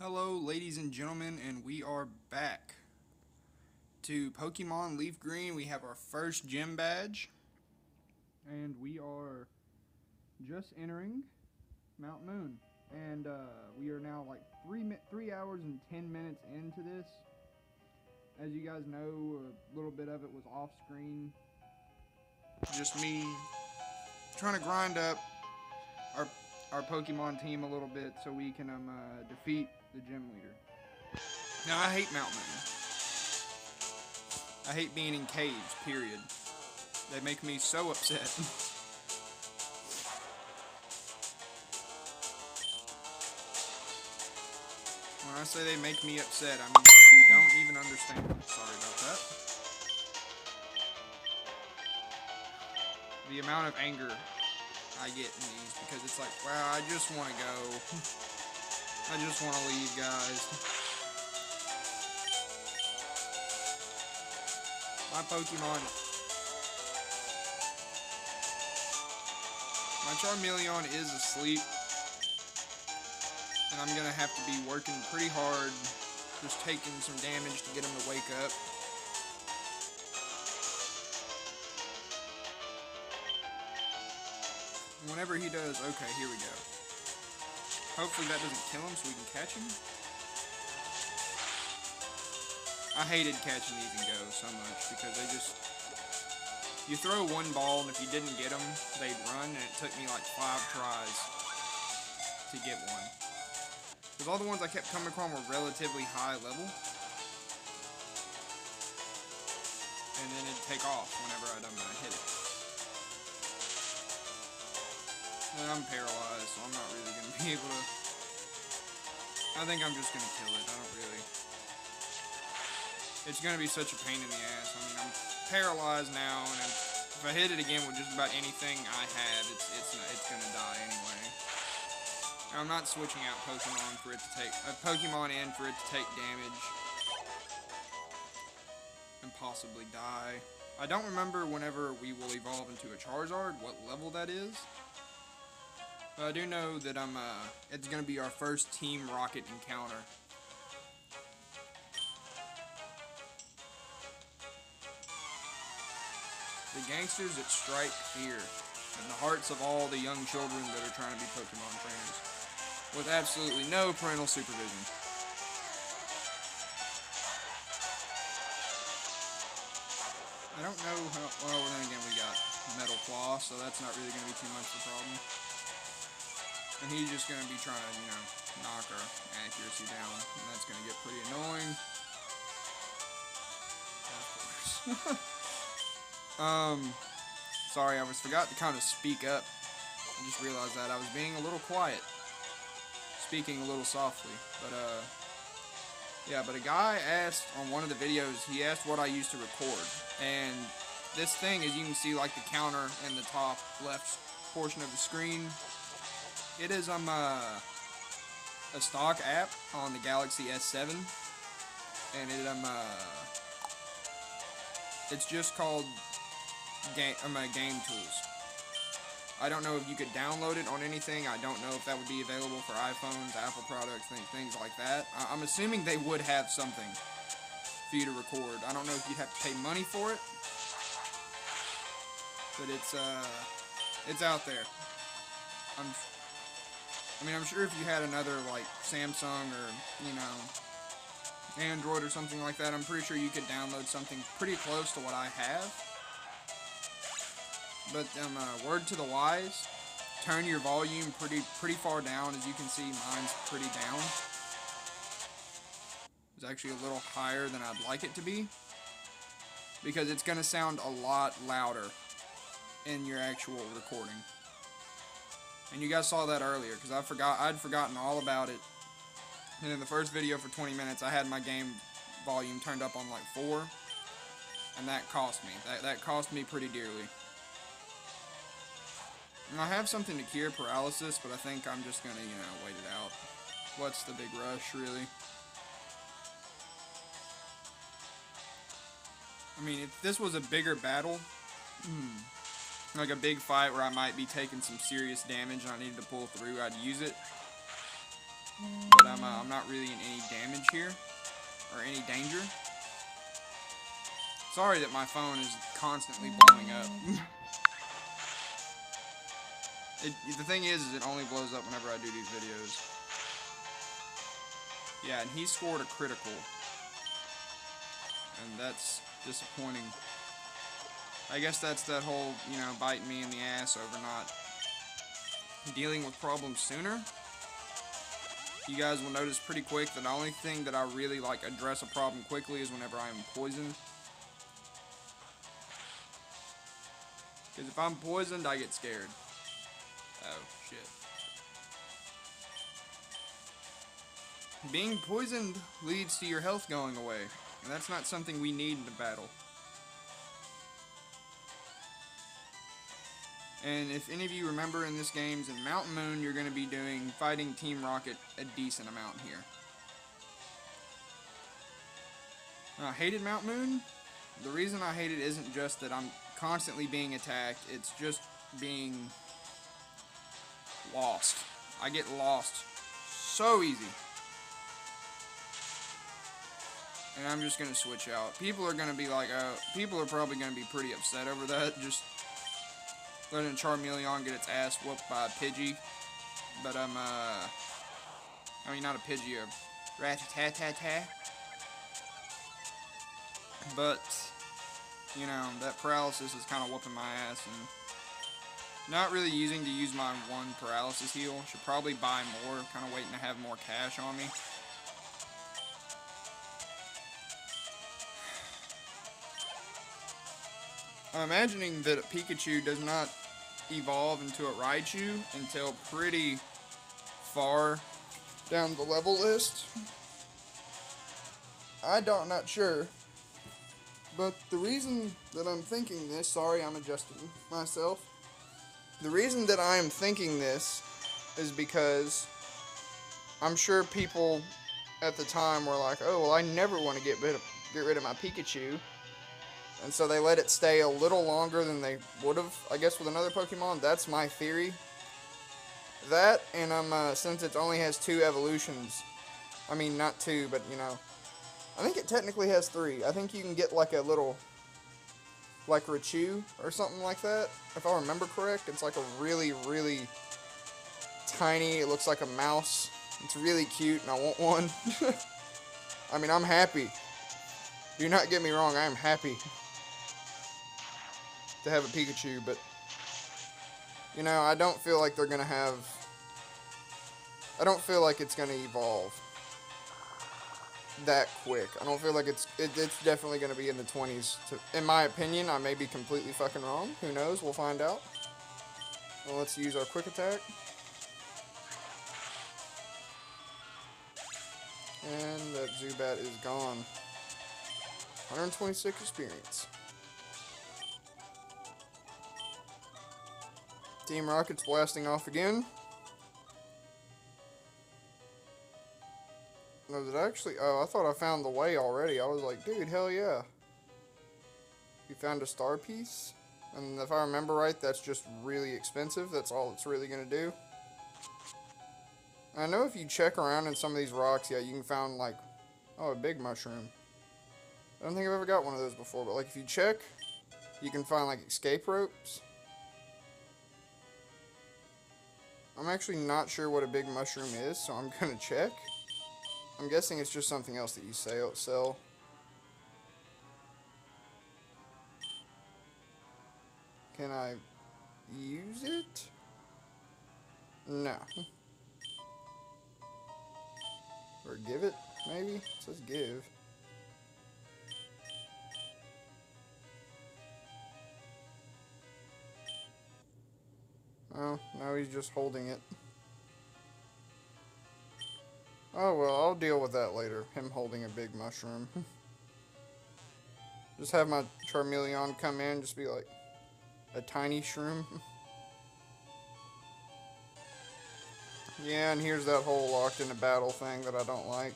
Hello, ladies and gentlemen, and we are back to Pokemon Leaf Green. We have our first gym badge, and we are just entering Mount Moon. And we are now like 3 hours and 10 minutes into this. As you guys know, a little bit of it was off screen. Just me trying to grind up our Pokemon team a little bit so we can defeat the gym leader. Now, I hate Mount Moon. I hate being in caves, period. They make me so upset. When I say they make me upset, I mean like you don't even understand. Sorry about that. The amount of anger I get in these, because it's like, wow, I just want to go. I just want to leave, guys. My Pokemon... My Charmeleon is asleep. And I'm going to have to be working pretty hard, just taking some damage to get him to wake up. Whenever he does, okay, here we go. Hopefully that doesn't kill him so we can catch him. I hated catching these and go so much because they just... You throw one ball and if you didn't get them, they'd run, and it took me like 5 tries to get one. Because all the ones I kept coming across were relatively high level. And then it'd take off whenever I'd hit it. And I'm paralyzed, so I'm not really going to be able to... I think I'm just going to kill it. I don't really... It's going to be such a pain in the ass. I mean, I'm paralyzed now, and if I hit it again with just about anything I have, it's going to die anyway. Now, I'm not switching out Pokemon for it to take... Pokemon in for it to take damage. And possibly die. I don't remember whenever we will evolve into a Charizard, what level that is. But I do know that it's going to be our first Team Rocket encounter. The gangsters that strike fear in the hearts of all the young children that are trying to be Pokemon trainers, with absolutely no parental supervision. I don't know how, well then again we got Metal Claw, so that's not really going to be too much of a problem. And he's just going to be trying to, you know, knock our accuracy down. And that's going to get pretty annoying. Of course. Sorry, I forgot to kind of speak up. I just realized that I was being a little quiet. Speaking a little softly. But, yeah, but a guy asked on one of the videos, he asked what I used to record. And this thing, as you can see, like the counter in the top left portion of the screen, it is a stock app on the Galaxy S7, and it's just called Game Tools. I don't know if you could download it on anything. I don't know if that would be available for iPhones, Apple products, things like that. I'm assuming they would have something for you to record. I don't know if you'd have to pay money for it, but it's out there. I'm sure if you had another, like, Samsung or, you know, Android or something like that, I'm pretty sure you could download something pretty close to what I have. But, word to the wise, turn your volume pretty far down. As you can see, mine's pretty down. It's actually a little higher than I'd like it to be, because it's going to sound a lot louder in your actual recording. And you guys saw that earlier, because I'd forgotten all about it. And in the first video for 20 minutes, I had my game volume turned up on like 4. And that cost me. That cost me pretty dearly. And I have something to cure paralysis, but I think I'm just going to, you know, wait it out. What's the big rush, really? I mean, if this was a bigger battle... like a big fight where I might be taking some serious damage and I needed to pull through, I'd use it. but I'm not really in any damage here, or any danger. Sorry that my phone is constantly blowing up. The thing is it only blows up whenever I do these videos. Yeah, and he scored a critical. And that's disappointing. I guess that's that whole, you know, biting me in the ass over not dealing with problems sooner. You guys will notice pretty quick that the only thing that I really, like, address a problem quickly is whenever I am poisoned. Because if I'm poisoned, I get scared. Oh, shit. Being poisoned leads to your health going away. And that's not something we need in a battle. And if any of you remember in this game's in Mountain Moon, you're going to be fighting Team Rocket a decent amount here. I hated Mount Moon. The reason I hate it isn't just that I'm constantly being attacked, it's just being lost. I get lost so easy. And I'm just going to switch out. People are going to be like, people are probably going to be pretty upset over that. Just letting Charmeleon get its ass whooped by a Pidgey. But I mean, not a Pidgey, a Rat-a-tat-tat-tat. But, you know, that paralysis is kind of whooping my ass, and not really using to use my one paralysis heal. Should probably buy more, kind of waiting to have more cash on me. I'm imagining that a Pikachu does not evolve into a Raichu until pretty far down the level list. Not sure. But the reason that I'm thinking this, sorry, I'm adjusting myself. The reason that I am thinking this is because I'm sure people at the time were like, oh, well, I never want to get rid of my Pikachu. And so they let it stay a little longer than they would have, I guess, with another Pokemon. That's my theory. That, and since it only has 2 evolutions, I mean, not 2, but, you know, I think it technically has 3. I think you can get, like, a little, like, Raichu or something like that. If I remember correct, it's like a really, really tiny, it looks like a mouse. It's really cute, and I want one. I mean, I'm happy. Do not get me wrong, I am happy to have a Pikachu, but, you know, I don't feel like they're going to have, I don't feel like it's going to evolve that quick. I don't feel like it's definitely going to be in the 20s, in my opinion. I may be completely fucking wrong. Who knows? We'll find out. Well, let's use our quick attack. And that Zubat is gone. 126 experience. Team Rocket's blasting off again. Was it actually? Oh, I thought I found the way already. I was like, dude, hell yeah. You found a star piece? And if I remember right, that's just really expensive. That's all it's really going to do. I know if you check around in some of these rocks, yeah, you can find, like, oh, a big mushroom. I don't think I've ever got one of those before, but, like, if you check, you can find, like, escape ropes. I'm actually not sure what a big mushroom is, so I'm gonna check. I'm guessing it's just something else that you sell. Can I use it? No. Or give it, maybe? It says give. Oh, now he's just holding it. Oh, well, I'll deal with that later. Him holding a big mushroom. Just have my Charmeleon come in, just be like a tiny shroom. Yeah, and here's that whole locked in a battle thing that I don't like.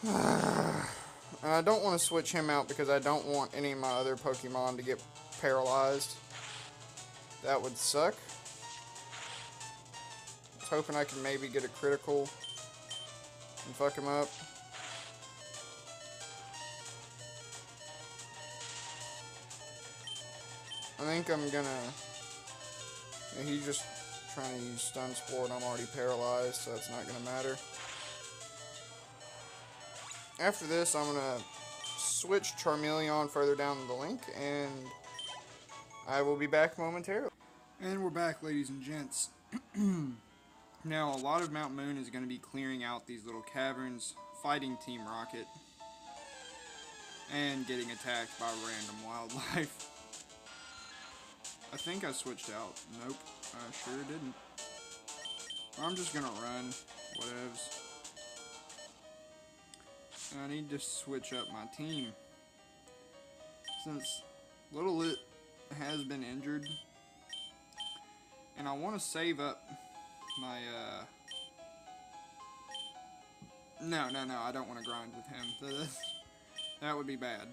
And I don't want to switch him out because I don't want any of my other Pokemon to get paralyzed. That would suck. was hoping I could maybe get a critical and fuck him up. I think I'm gonna... Yeah, he's just trying to use Stun Spore and I'm already paralyzed, so that's not gonna matter. After this, I'm gonna switch Charmeleon further down the link, and I will be back momentarily. And we're back, ladies and gents. Now, a lot of Mount Moon is going to be clearing out these little caverns, fighting Team Rocket, and getting attacked by random wildlife. I think I switched out. Nope, I sure didn't. I'm just going to run, whatevs. I need to switch up my team. Since Little Lit has been injured, and I want to save up my, No, I don't want to grind with him. That would be bad.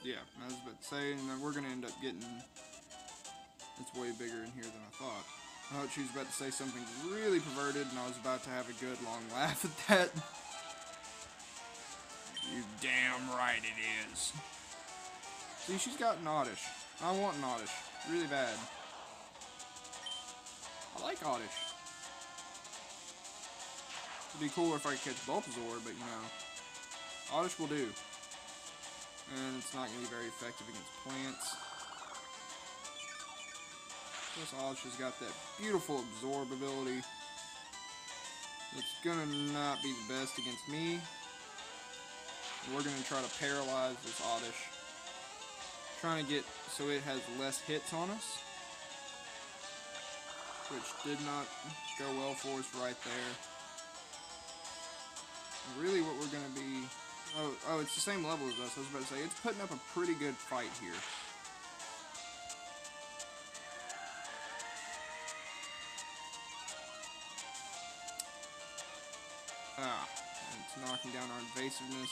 Yeah, I was about to say, and then we're going to end up getting... It's way bigger in here than I thought. I thought she was about to say something really perverted, and I was about to have a good long laugh at that. You damn right it is. See, she's got an Oddish. I want an Oddish. Really bad. I like Oddish. It'd be cooler if I could catch Bulbasaur, but you know, Oddish will do. And it's not going to be very effective against plants. Plus, Oddish has got that beautiful absorb ability. It's going to not be the best against me. We're going to try to paralyze this Oddish. Trying to get so it has less hits on us. Which did not go well for us right there. Really what we're going to be... Oh, it's the same level as us. I was about to say, it's putting up a pretty good fight here. It's knocking down our invasiveness.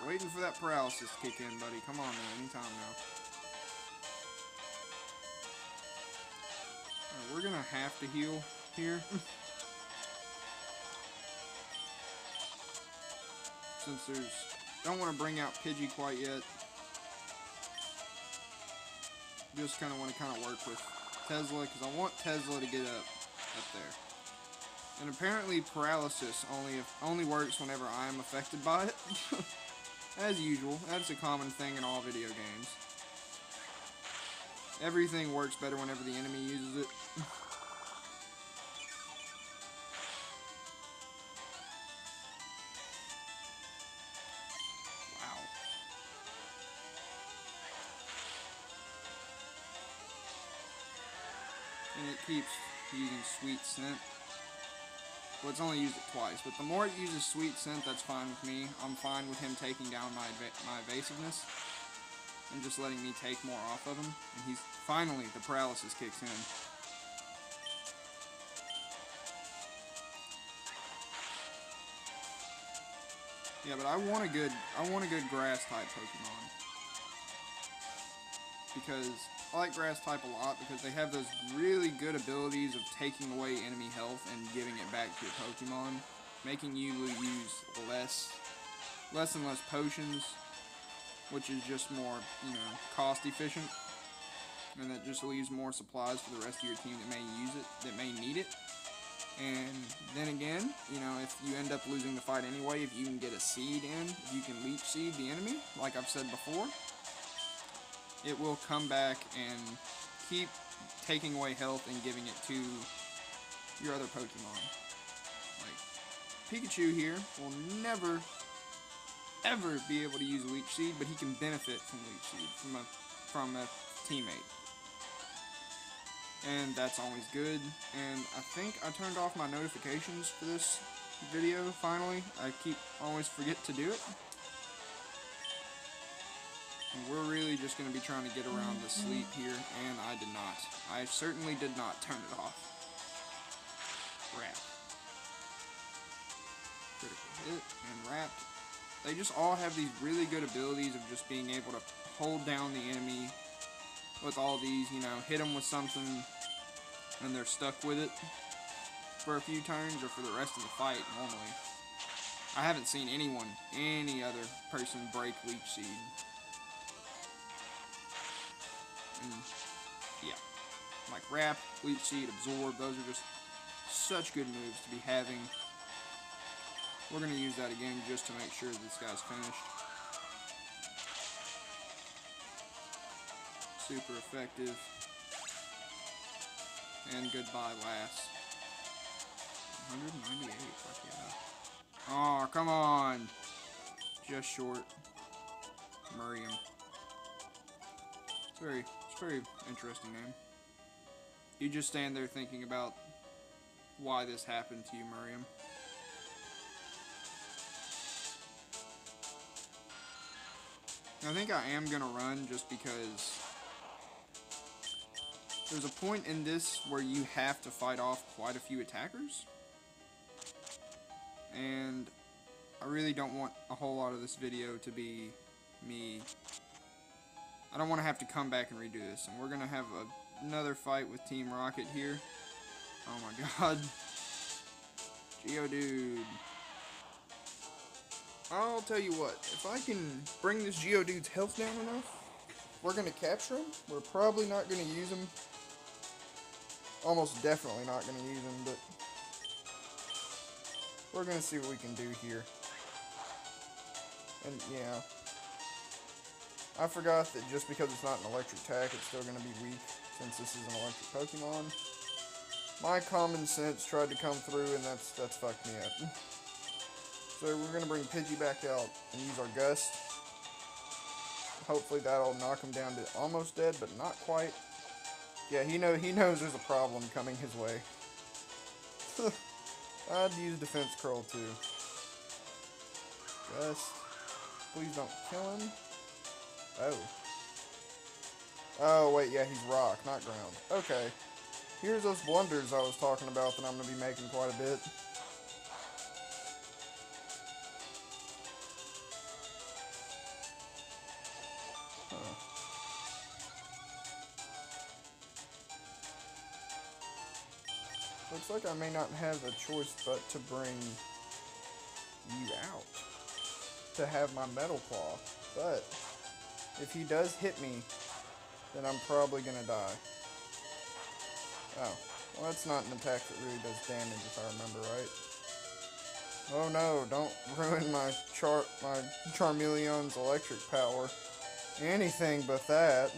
Waiting for that paralysis to kick in, buddy. Come on, man. Anytime now. We're gonna have to heal here. Since there's... Don't want to bring out Pidgey quite yet. Just kind of want to work with Tesla, because I want Tesla to get up there. And apparently paralysis only works whenever I am affected by it. As usual, that's a common thing in all video games. Everything works better whenever the enemy uses it. Wow. And it keeps using Sweet Scent. Well, it's only used it twice, but the more it uses Sweet Scent, that's fine with me. I'm fine with him taking down my evasiveness and just letting me take more off of him. And he's finally, the paralysis kicks in. Yeah, but I want a good grass type Pokemon, because I like grass type a lot because they have those really good abilities of taking away enemy health and giving it back to your Pokemon, making you use less and less potions, which is just more, you know, cost efficient, and that just leaves more supplies for the rest of your team that may use it, that may need it. And then again, you know, if you end up losing the fight anyway, if you can get a seed in, if you can leech seed the enemy, like I've said before, it will come back and keep taking away health and giving it to your other Pokemon. Like, Pikachu here will never, ever be able to use Leech Seed, but he can benefit from Leech Seed, from a teammate. And that's always good. And I think I turned off my notifications for this video, finally. I always forget to do it. And we're really just going to be trying to get around the sleep here, and I did not. I certainly did not turn it off. Crap. Critical Hit and wrapped. They just all have these really good abilities of just being able to hold down the enemy with all these, you know, hit them with something and they're stuck with it for a few turns or for the rest of the fight normally. I haven't seen any other person break Leech Seed. And yeah, like Wrap, Leech Seed, Absorb, those are just such good moves to be having. We're going to use that again just to make sure this guy's finished. Super effective. And goodbye, Lass. 198, fuck yeah. Oh, come on. Just short. Miriam. It's very interesting name. You just stand there thinking about why this happened to you, Miriam. I think I am gonna run just because there's a point in this where you have to fight off quite a few attackers. And I really don't want a whole lot of this video to be me. I don't want to have to come back and redo this. And we're going to have another fight with Team Rocket here. Oh my god. Geodude. I'll tell you what. If I can bring this Geodude's health down enough, we're going to capture him. We're probably not going to use him. Almost definitely not going to use him, but we're going to see what we can do here. And yeah, I forgot that just because it's not an electric attack, it's still going to be weak, since this is an electric Pokemon. My common sense tried to come through, and that's fucked me up. So we're going to bring Pidgey back out and use our Gust. Hopefully that'll knock him down to almost dead, but not quite. Yeah, he knows there's a problem coming his way. I'd use Defense Curl too. Gust. Please don't kill him. Oh. Oh, wait, yeah, he's rock, not ground. Okay. Here's those blunders I was talking about that I'm going to be making quite a bit. Huh. Looks like I may not have a choice but to bring you out to have my Metal Claw. But if he does hit me, then I'm probably going to die. Oh, well, that's not an attack that really does damage if I remember right. Oh no, don't ruin my Charmeleon's electric power. Anything but that.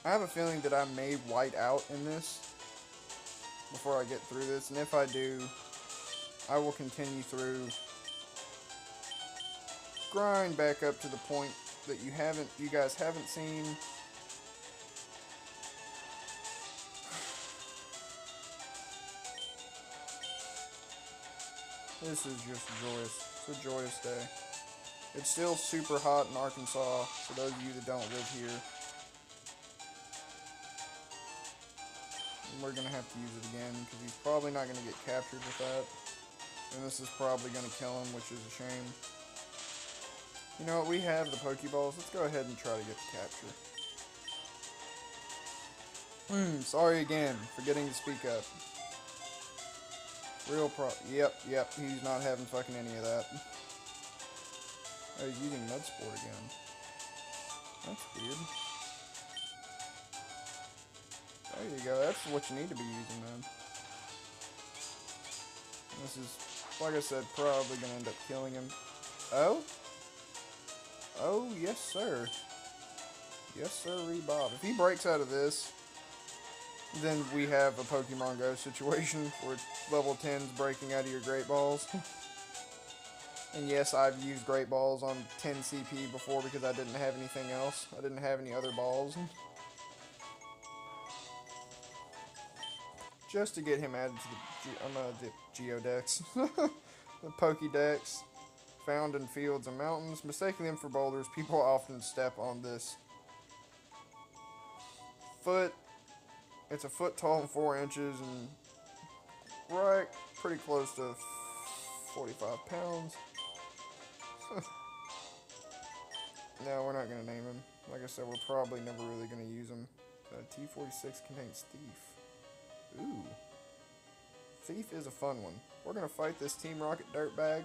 I have a feeling that I may white out in this before I get through this, and if I do, I will continue through, grind back up to the point that you guys haven't seen. This is just joyous. It's a joyous day. It's still super hot in Arkansas, for those of you that don't live here. And we're going to have to use it again, because he's probably not going to get captured with that. And this is probably going to kill him, which is a shame. You know what, we have the Pokeballs. Let's go ahead and try to get the capture. Sorry again, forgetting to speak up. Yep, he's not having fucking any of that. Oh, he's using Mudsport again. That's weird. There you go, that's what you need to be using, man. This is, like I said, probably gonna end up killing him. Oh? Oh, yes sir. Yes sir, Bob. If he breaks out of this, then we have a Pokemon Go situation where level 10's breaking out of your Great Balls. And yes, I've used Great Balls on 10 CP before because I didn't have anything else. I didn't have any other balls. Just to get him added to the Geodex. The Pokédex. Found in fields and mountains. Mistaking them for boulders, people often step on this foot It's a foot tall and 4 inches, and right pretty close to 45 pounds. No, we're not gonna name him. Like I said, we're probably never really gonna use him. T-46 contains Thief. Ooh. Thief is a fun one. We're gonna fight this Team Rocket dirtbag.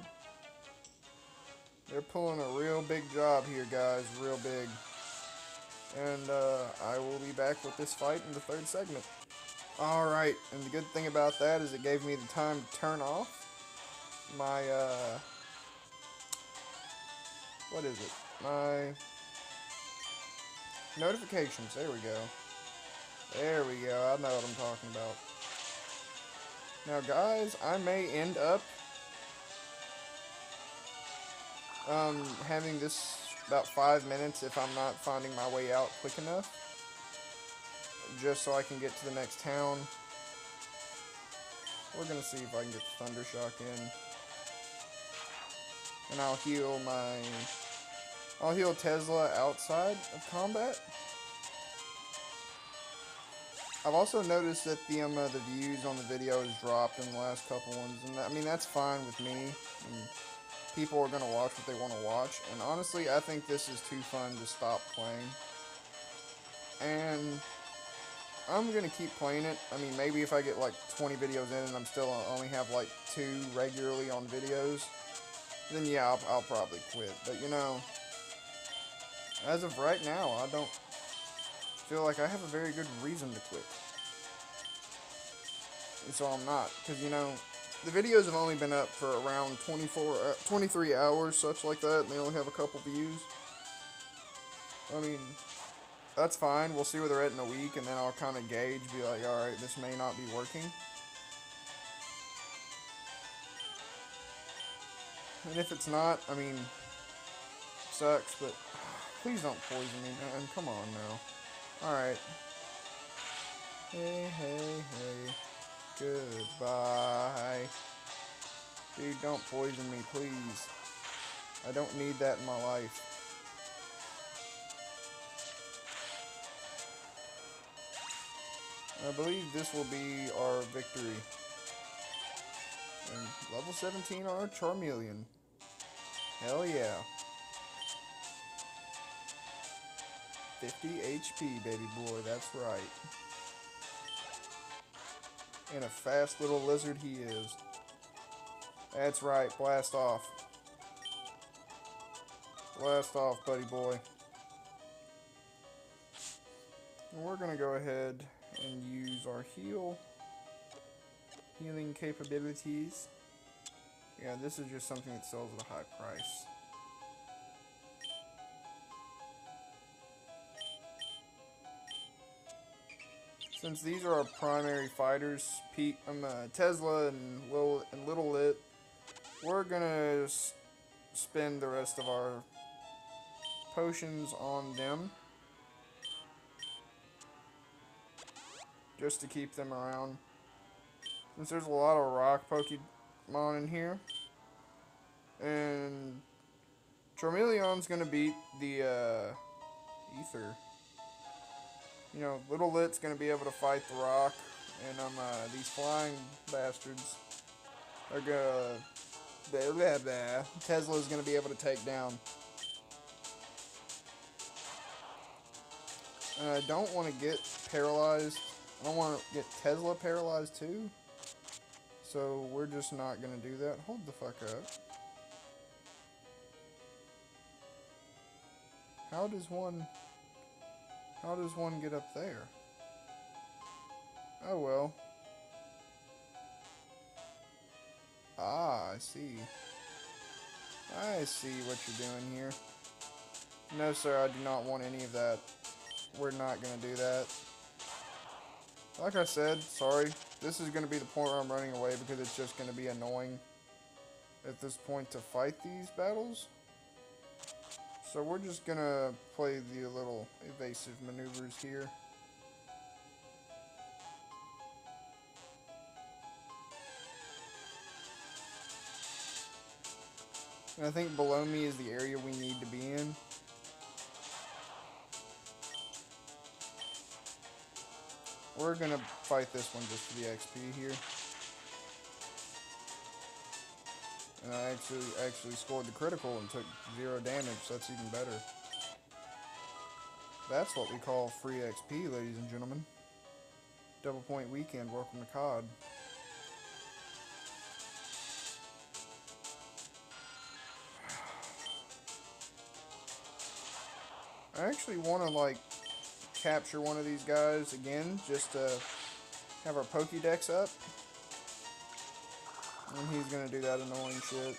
They're pulling a real big job here, guys. Real big. And I will be back with this fight in the 3rd segment. Alright, and the good thing about that is it gave me the time to turn off my, what is it? My notifications. There we go. There we go. I know what I'm talking about. Now, guys, I may end up having this about 5 minutes if I'm not finding my way out quick enough, just so I can get to the next town. We're gonna see if I can get the Thundershock in, and I'll heal Tesla outside of combat. I've also noticed that the views on the video has dropped in the last couple ones, and I mean, that's fine with me. People are going to watch what they want to watch, and honestly, I think this is too fun to stop playing. And I'm going to keep playing it. I mean, maybe if I get like 20 videos in and I'm still only have like 2 regularly on videos, then yeah, I'll probably quit. But you know, as of right now, I don't feel like I have a very good reason to quit. And so I'm not, because you know, the videos have only been up for around 23 hours, such like that, and they only have a couple views. I mean, that's fine. We'll see where they're at in a week, and then I'll kind of gauge, be like, alright, this may not be working. And if it's not, I mean, sucks, but please don't poison me, man. Come on now. Alright. Hey, hey, hey. Goodbye. Dude, don't poison me, please. I don't need that in my life. I believe this will be our victory. And level 17 our Charmeleon. Hell yeah. 50 HP, baby boy, that's right. And a fast little lizard he is. That's right, blast off. Blast off, buddy boy. And we're gonna go ahead and use our healing capabilities. Yeah, this is just something that sells at a high price. Since these are our primary fighters, Tesla and Little Lit, we're gonna spend the rest of our potions on them, just to keep them around. Since there's a lot of rock Pokemon in here, and Charmeleon's gonna beat the Ether. You know, Little Lit's gonna be able to fight the rock, and these flying bastards are gonna Tesla's gonna be able to take down. And I don't want to get paralyzed. I don't want to get Tesla paralyzed too. So we're just not gonna do that. Hold the fuck up. How does one get up there? Oh well. Ah, I see. I see what you're doing here. No, sir, I do not want any of that. We're not gonna do that. Like I said, sorry. This is gonna be the point where I'm running away because it's just gonna be annoying at this point to fight these battles. So we're just gonna play the little evasive maneuvers here. And I think below me is the area we need to be in. we're gonna fight this one just for the XP here. And I actually scored the critical and took 0 damage, so that's even better. That's what we call free XP, ladies and gentlemen. Double point weekend, welcome to COD. I actually want to, like, capture one of these guys again, just to have our Pokédex up. And he's gonna do that annoying shit.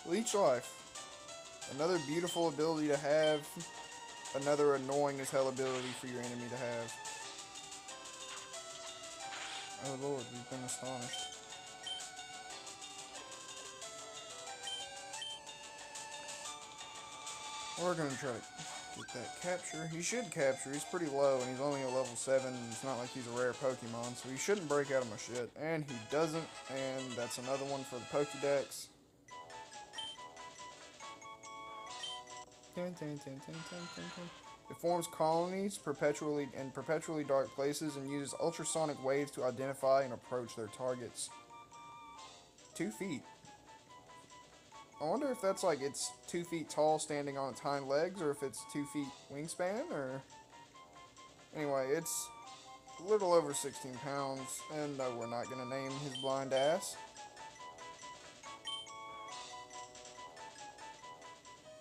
Leech Life. Another beautiful ability to have. Another annoying as hell ability for your enemy to have. Oh lord, we've been astonished. We're gonna try to get that capture. He should capture. He's pretty low, and he's only a level 7. And it's not like he's a rare Pokemon, so he shouldn't break out of my shit. And he doesn't, and that's another one for the Pokédex. It forms colonies in perpetually dark places and uses ultrasonic waves to identify and approach their targets. 2 feet. I wonder if that's like it's 2 feet tall standing on its hind legs, or if it's 2 feet wingspan, or... Anyway, it's a little over 16 pounds, and no, we're not going to name his blind ass.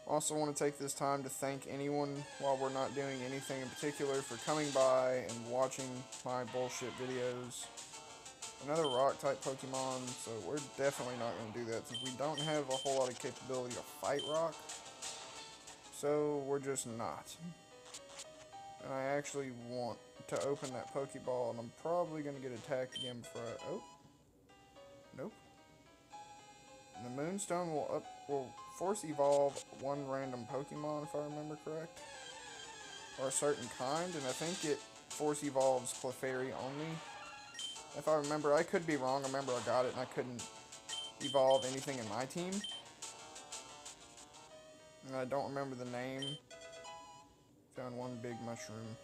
Also want to take this time to thank anyone, while we're not doing anything in particular, for coming by and watching my bullshit videos. Another rock-type Pokemon, so we're definitely not going to do that, since we don't have a whole lot of capability to fight rock. So, we're just not. And I actually want to open that Pokeball, and I'm probably going to get attacked again before I... Oh. Nope. And the Moonstone will force evolve one random Pokemon, if I remember correct. Or a certain kind, and I think it force evolves Clefairy only. If I remember, I could be wrong. I remember I got it and I couldn't evolve anything in my team. And I don't remember the name. Found one big mushroom.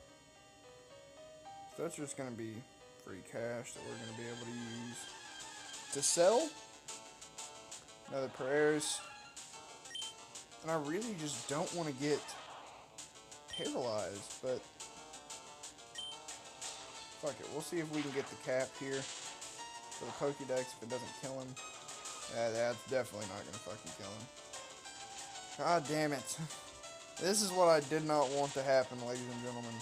So that's just going to be free cash that we're going to be able to use to sell. Another prayers. And I really just don't want to get paralyzed, but fuck it. We'll see if we can get the cap here for the Pokédex if it doesn't kill him. Yeah, that's definitely not going to fucking kill him. God damn it. This is what I did not want to happen, ladies and gentlemen.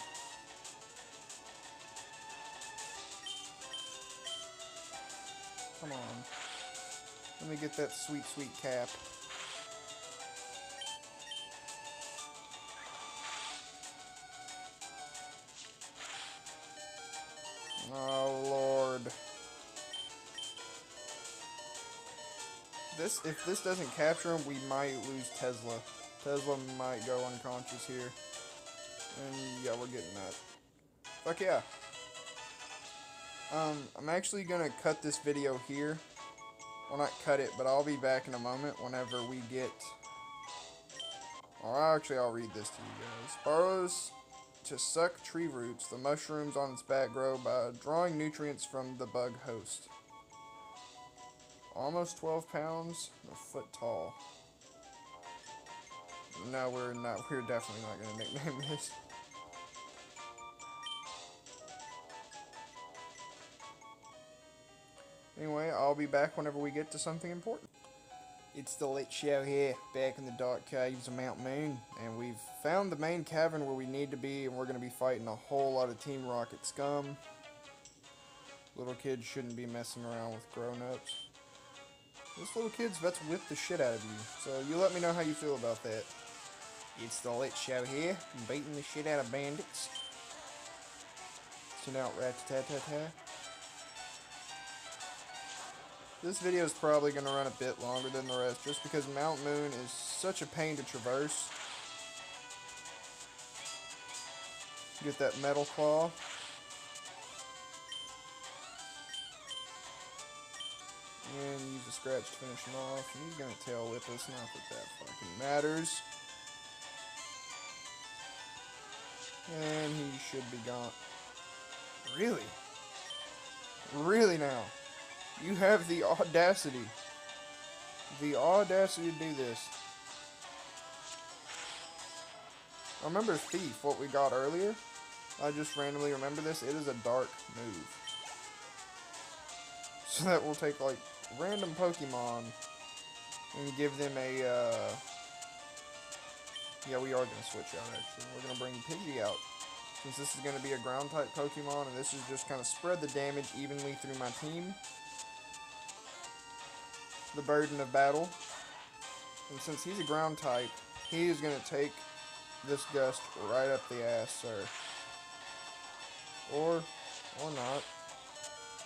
Come on. Let me get that sweet, sweet cap. Oh, Lord. If this doesn't capture him, we might lose Tesla. Tesla might go unconscious here. And yeah, we're getting that. Fuck yeah. I'm actually gonna cut this video here. Well, not cut it, but I'll be back in a moment whenever we get... Or actually, I'll read this to you guys. Burrows to suck tree roots. The mushrooms on its back grow by drawing nutrients from the bug host. Almost 12 pounds, a foot tall. No, we're not. We're definitely not going to nickname this. Anyway, I'll be back whenever we get to something important. It's the Lit Show here, back in the dark caves of Mount Moon, and we've found the main cavern where we need to be, and we're going to be fighting a whole lot of Team Rocket scum. Little kids shouldn't be messing around with grown-ups. This little kid's about to whip the shit out of you, so you let me know how you feel about that. It's the Lit Show here, beating the shit out of bandits. Send out rat-ta-ta-ta-ta. This video is probably going to run a bit longer than the rest, just because Mount Moon is such a pain to traverse. Get that metal claw. And use a scratch to finish him off. And he's going to tail whip us, not that that fucking matters. And he should be gone. Really? Really now? You have the audacity. The audacity to do this. I remember Thief, what we got earlier. I just randomly remember this. It is a dark move. So that will take, like, random Pokemon and give them a, yeah, we are going to switch out, actually. We're going to bring Pidgey out. Since this is going to be a ground-type Pokemon, and this is just kind of spread the damage evenly through my team. The burden of battle. And since he's a ground-type, he is going to take this gust right up the ass, sir. Or not.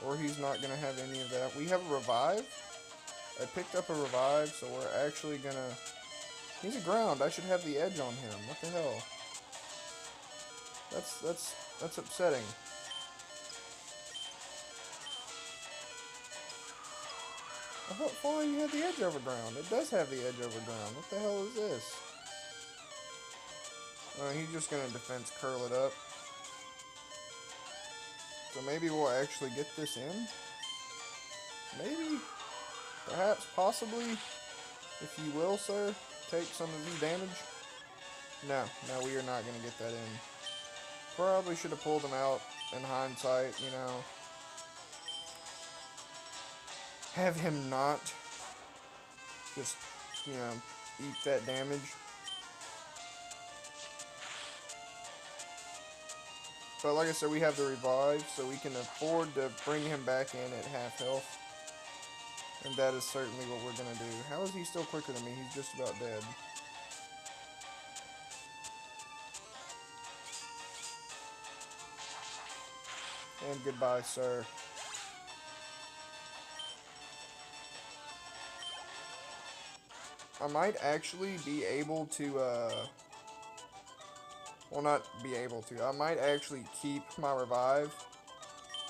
Or he's not going to have any of that. We have a Revive. I picked up a Revive, so we're actually going to... He's a ground. I should have the edge on him. What the hell? That's upsetting. I thought flying had the edge over ground. It does have the edge over ground. What the hell is this? He's just going to defense curl it up. So maybe we'll actually get this in? Maybe? Perhaps, possibly? If you will, sir, take some of this damage? No, we are not going to get that in. Probably should have pulled him out in hindsight, you know. Have him not just, you know, eat that damage. But like I said, we have the Revive, so we can afford to bring him back in at half health. And that is certainly what we're going to do. How is he still quicker than me? He's just about dead. And goodbye, sir. I might actually be able to, well, not be able to. I might actually keep my Revive.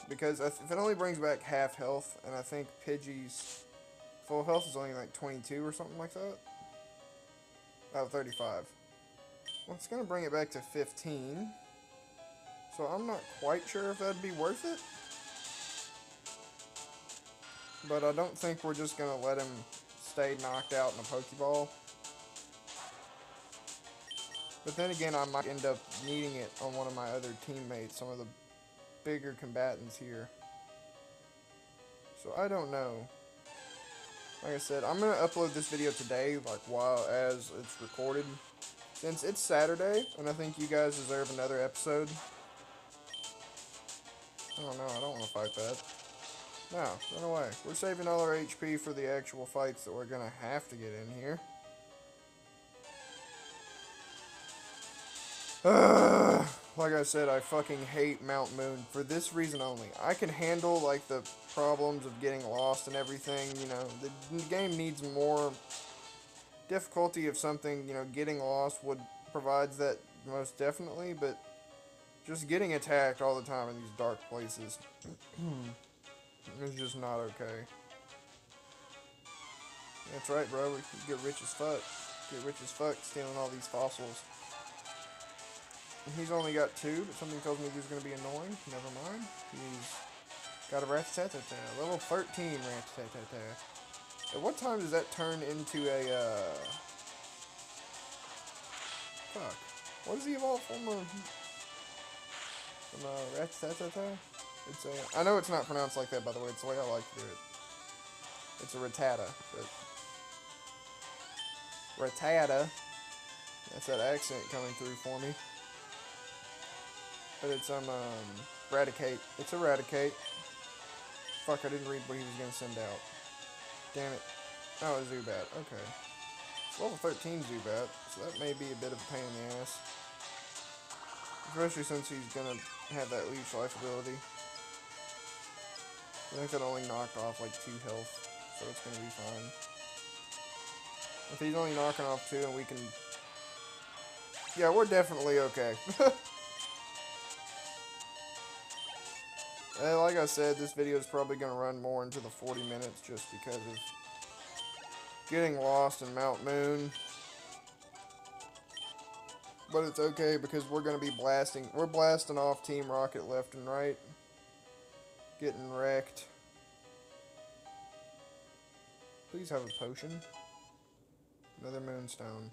Because if it only brings back half health, and I think Pidgey's full health is only like 22 or something like that. Oh, 35. Well, it's going to bring it back to 15. So I'm not quite sure if that'd be worth it. But I don't think we're just going to let him stay knocked out in a Pokeball. But then again, I might end up needing it on one of my other teammates, some of the bigger combatants here. So I don't know. Like I said, I'm going to upload this video today, like as it's recorded. Since it's Saturday, and I think you guys deserve another episode. Oh no, I don't want to fight that. No, run away. We're saving all our HP for the actual fights that we're going to have to get in here. Like I said, I fucking hate Mount Moon for this reason only. I can handle, like, the problems of getting lost and everything, you know. The game needs more difficulty of something, you know, getting lost provides that most definitely, but just getting attacked all the time in these dark places is just not okay. That's right, bro. We can get rich as fuck. Get rich as fuck stealing all these fossils. He's only got 2, but something tells me he's going to be annoying. Never mind. He's got a Rattata-tata. Level 13 Rattata-tata. At what time does that turn into a, fuck. What is the evolved form of... Rattata-tata? It's a... I know it's not pronounced like that, by the way. It's the way I like to do it. It's a Rattata, but... Rattata. That's that accent coming through for me. But it's, Raticate. It's Eradicate. Fuck, I didn't read what he was going to send out. Damn it. Oh, a Zubat. Okay. It's level 13 Zubat, so that may be a bit of a pain in the ass. Especially since he's going to have that Leech Life ability. I think that only knocked off, like, 2 health, so it's going to be fine. If he's only knocking off 2 and we can... Yeah, we're definitely okay. Like I said, this video is probably going to run more into the 40 minutes just because of getting lost in Mount Moon. But it's okay because we're going to be blasting. We're blasting off Team Rocket left and right. Getting wrecked. Please have a potion. Another moonstone.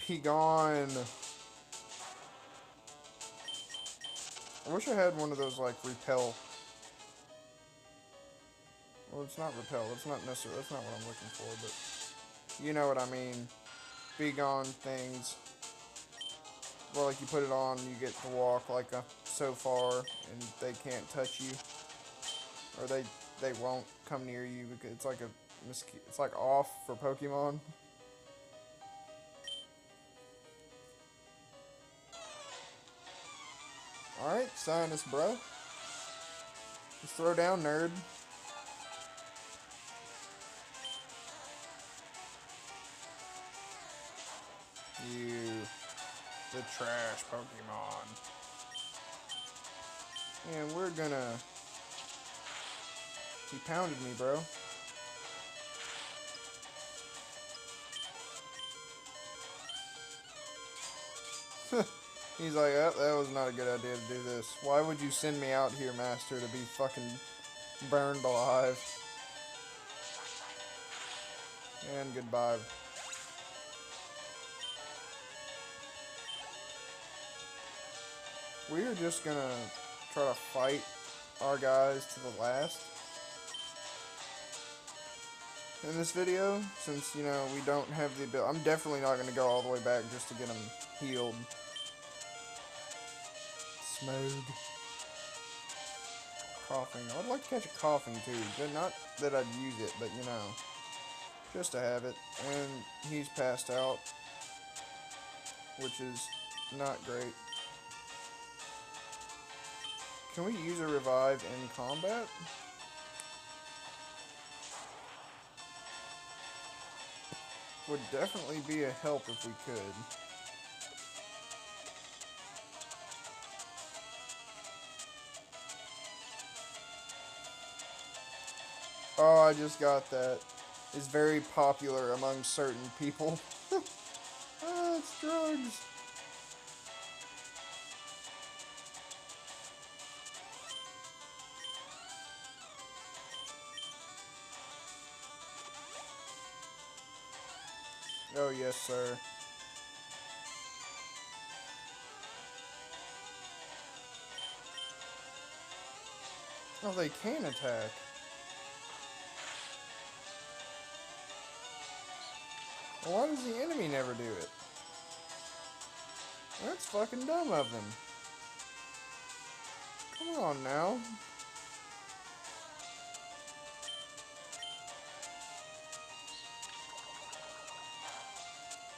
Be gone. I wish I had one of those, like, repel. Well, it's not repel. It's not necessarily. That's not what I'm looking for, but you know what I mean. Be gone things. Well, like, you put it on, you get to walk, like, so far, and they can't touch you. Or they won't come near you because it's like a it's like off for Pokemon. Alright, Sinus, bro. Just throw down, nerd. You, the trash Pokemon. And we're gonna... He pounded me, bro. He's like, oh, that was not a good idea to do this. Why would you send me out here, Master, to be fucking burned alive? And goodbye. We're just gonna try to fight our guys to the last in this video, since, you know, we don't have the ability. I'm definitely not gonna go all the way back just to get them healed. Smog. Coughing. I would like to catch a coughing too. Not that I'd use it, but you know, just to have it. And he's passed out, which is not great. Can we use a revive in combat? Would definitely be a help if we could. Oh, I just got that. It's very popular among certain people. Ah, it's drugs. Oh, yes, sir. Oh, they can attack. Well, why does the enemy never do it? That's fucking dumb of them. Come on now.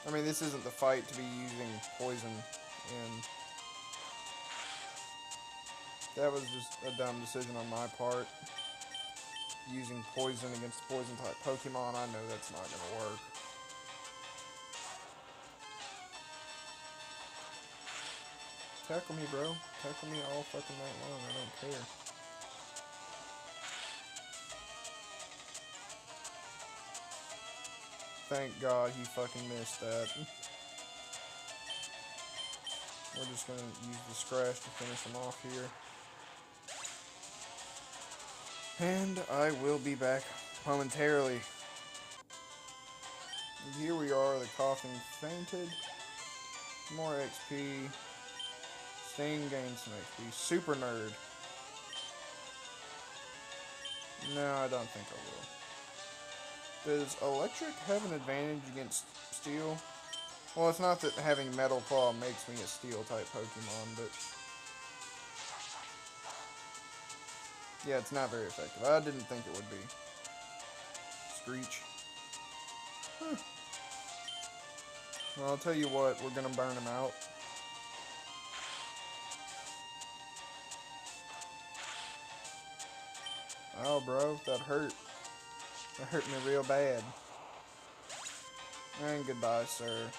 I mean, this isn't the fight to be using poison, and that was just a dumb decision on my part. Using poison against poison type Pokemon, I know that's not gonna work. Tackle me, bro. Tackle me all fucking night long. I don't care. Thank God he fucking missed that. We're just gonna use the scratch to finish him off here. And I will be back momentarily. And here we are, the coughing fainted. More XP. Sting gains some XP. Super nerd. No, I don't think I will. Does electric have an advantage against steel? Well, it's not that having Metal Claw makes me a steel type Pokemon, but yeah, it's not very effective. I didn't think it would be. Screech. Well, I'll tell you what, we're gonna burn him out. Oh, bro, that hurt. That hurt me real bad. And goodbye, sir.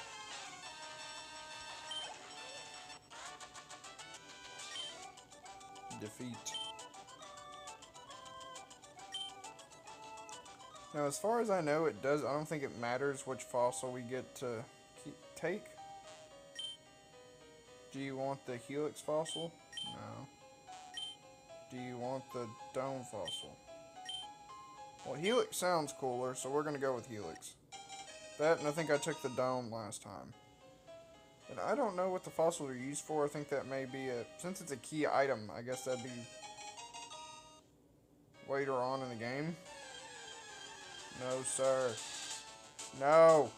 Defeat. Now, as far as I know, it does. I don't think it matters which fossil we get to take. Do you want the helix fossil? No. Do you want the dome fossil? Well, helix sounds cooler, so we're gonna go with helix. That, and I think I took the dome last time. And I don't know what the fossils are used for. I think that may be since it's a key item, I guess that'd be later on in the game. No, sir. No!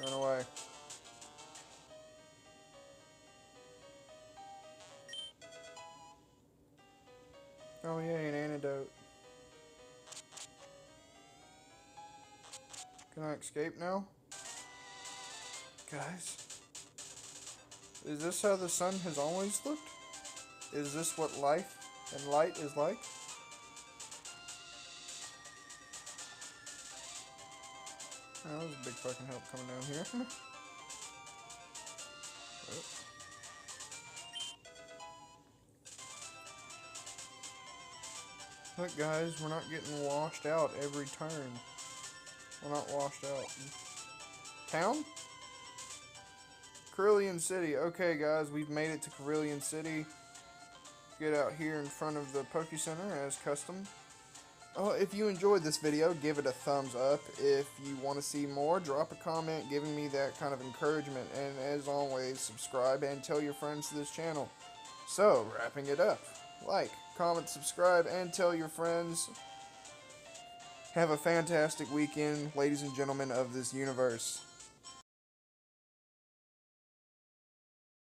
Run away. Oh yeah, an antidote. Can I escape now? Guys? Is this how the sun has always looked? Is this what life and light is like? Oh, that was a big fucking help coming down here. Oh. Look guys, we're not getting washed out every turn. We're not washed out. Town? Carillion City. Okay guys, we've made it to Carillion City. Get out here in front of the Poke Center as custom. If you enjoyed this video, give it a thumbs up. If you want to see more, drop a comment giving me that kind of encouragement. And as always, subscribe and tell your friends to this channel. So, wrapping it up. Like, comment, subscribe, and tell your friends. Have a fantastic weekend, ladies and gentlemen of this universe.